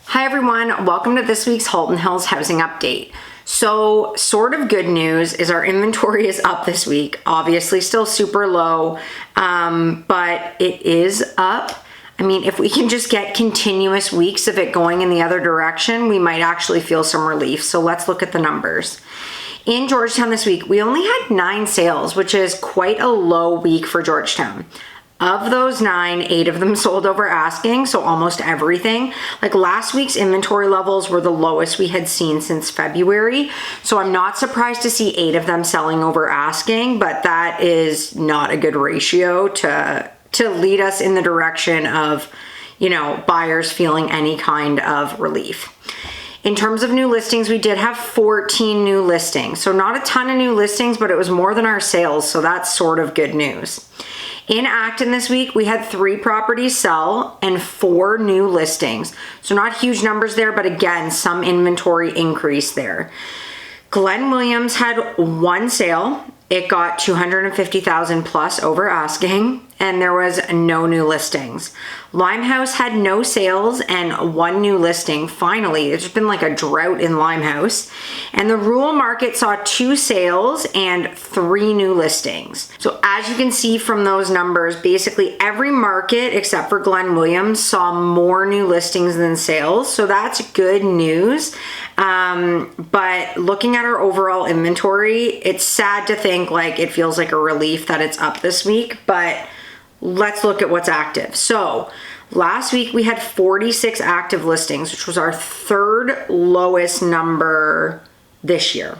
Hi everyone, welcome to this week's Halton Hills housing update. So sort of good news is our inventory is up this week. Obviously still super low, but it is up. I mean, if we can just get continuous weeks of it going in the other direction, we might actually feel some relief. So let's look at the numbers. In Georgetown this week, we only had 9 sales, which is quite a low week for Georgetown. Of those 9, 8 of them sold over asking, so almost everything. Like last week's inventory levels were the lowest we had seen since February, so I'm not surprised to see 8 of them selling over asking, but that is not a good ratio to lead us in the direction of, buyers feeling any kind of relief. In terms of new listings, we did have 14 new listings. So not a ton of new listings, but it was more than our sales. So that's sort of good news. In Acton this week, we had 3 properties sell and 4 new listings. So not huge numbers there, but again, some inventory increase there. Glen Williams had 1 sale. It got $250,000 plus over asking, and there was no new listings. Limehouse had no sales and 1 new listing. Finally, there's been like a drought in Limehouse. And the rural market saw 2 sales and 3 new listings. So as you can see from those numbers, basically every market except for Glen Williams saw more new listings than sales. So that's good news. But looking at our overall inventory, it's sad to think like it feels like a relief that it's up this week, but let's look at what's active. So last week we had 46 active listings, which was our 3rd lowest number this year.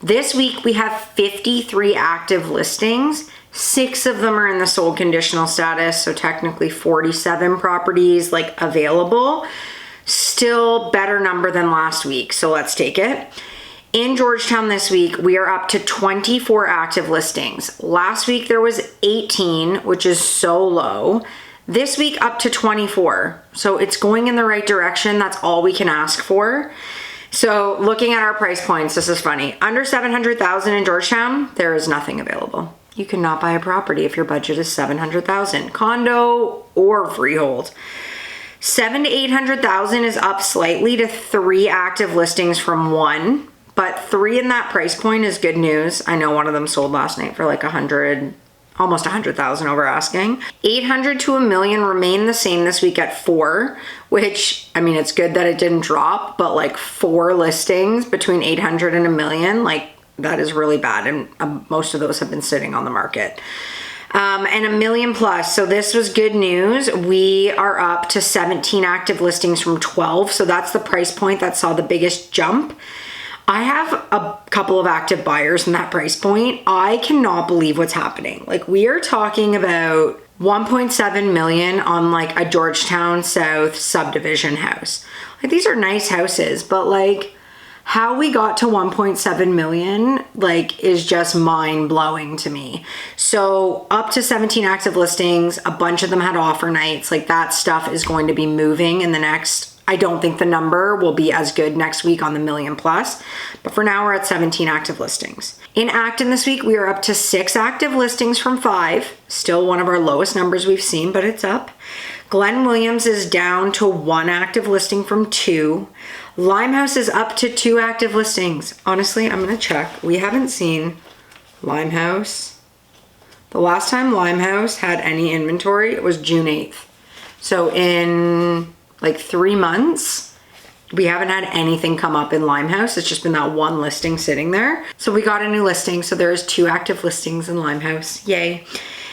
This week we have 53 active listings. 6 of them are in the sold conditional status, so technically 47 properties like available. Still better number than last week, so let's take it. In Georgetown this week, we are up to 24 active listings. Last week there was 18, which is so low. This week up to 24. So it's going in the right direction. That's all we can ask for. So looking at our price points, this is funny. Under $700,000 in Georgetown, there is nothing available. You cannot buy a property if your budget is $700,000, condo or freehold. $700,000 to $800,000 is up slightly to 3 active listings from 1, but 3 in that price point is good news. I know one of them sold last night for like almost $100,000 over asking. $800,000 to $1 million remain the same this week at 4, which, I mean, it's good that it didn't drop, but like 4 listings between $800,000 and $1 million, like that is really bad. And most of those have been sitting on the market. And $1 million plus. So this was good news. We are up to 17 active listings from 12. So that's the price point that saw the biggest jump. I have a couple of active buyers in that price point. I cannot believe what's happening. Like we are talking about $1.7 million on like a Georgetown South subdivision house. Like these are nice houses, but like how we got to 1.7 million like is just mind blowing to me. So up to 17 active listings, a bunch of them had offer nights. Like that stuff is going to be moving in the next, I don't think the number will be as good next week on the $1 million plus, but for now we're at 17 active listings. In Acton this week, we are up to 6 active listings from 5. Still one of our lowest numbers we've seen, but it's up. Glen Williams is down to 1 active listing from 2. Limehouse is up to 2 active listings. Honestly, I'm gonna check. We haven't seen Limehouse. The last time Limehouse had any inventory, it was June 8th. So in like 3 months, we haven't had anything come up in Limehouse. It's just been that 1 listing sitting there. So we got a new listing. So there's 2 active listings in Limehouse. Yay.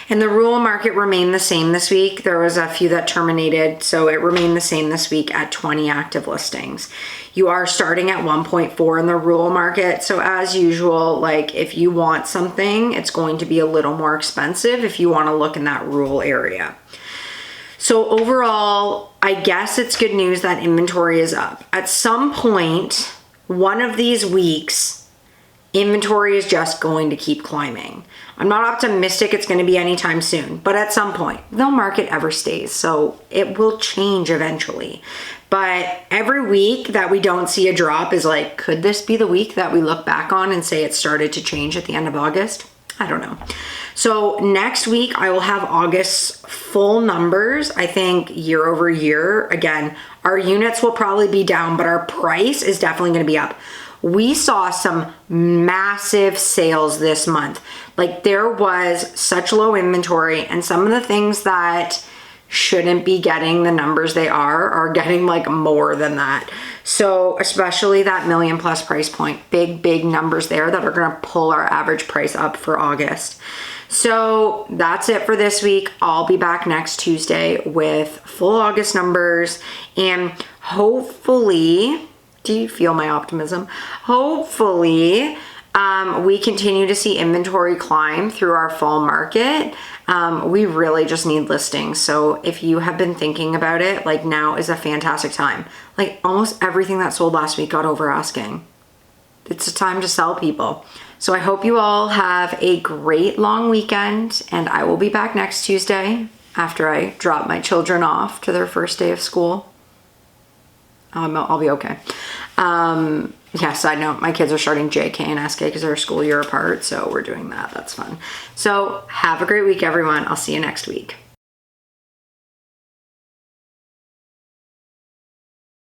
And the rural market remained the same this week. There was a few that terminated, so it remained the same this week at 20 active listings. You are starting at 1.4 in the rural market. So as usual, like if you want something, it's going to be a little more expensive if you want to look in that rural area. So overall, I guess it's good news that inventory is up. At some point, one of these weeks, inventory is just going to keep climbing. I'm not optimistic it's going to be anytime soon, but at some point, no market ever stays, so it will change eventually. But every week that we don't see a drop is like, could this be the week that we look back on and say it started to change at the end of August? I don't know. So next week I will have August's full numbers. I think year over year. Again, our units will probably be down, but our price is definitely going to be up. We saw some massive sales this month. Like, there was such low inventory, and some of the things that shouldn't be getting the numbers they are getting like more than that. So especially that $1 million+ price point, big numbers there that are gonna pull our average price up for August. So that's it for this week. I'll be back next Tuesday with full August numbers, and hopefully, do you feel my optimism? Hopefully, we continue to see inventory climb through our fall market. We really just need listings. So if you have been thinking about it, like, now is a fantastic time. Like, almost everything that sold last week got over asking. It's a time to sell, people. So I hope you all have a great long weekend, and I will be back next Tuesday after I drop my children off to their first day of school. I'll be okay. Yeah, side note, my kids are starting JK and SK because they're a school year apart, so we're doing that. That's fun. So have a great week, everyone. I'll see you next week.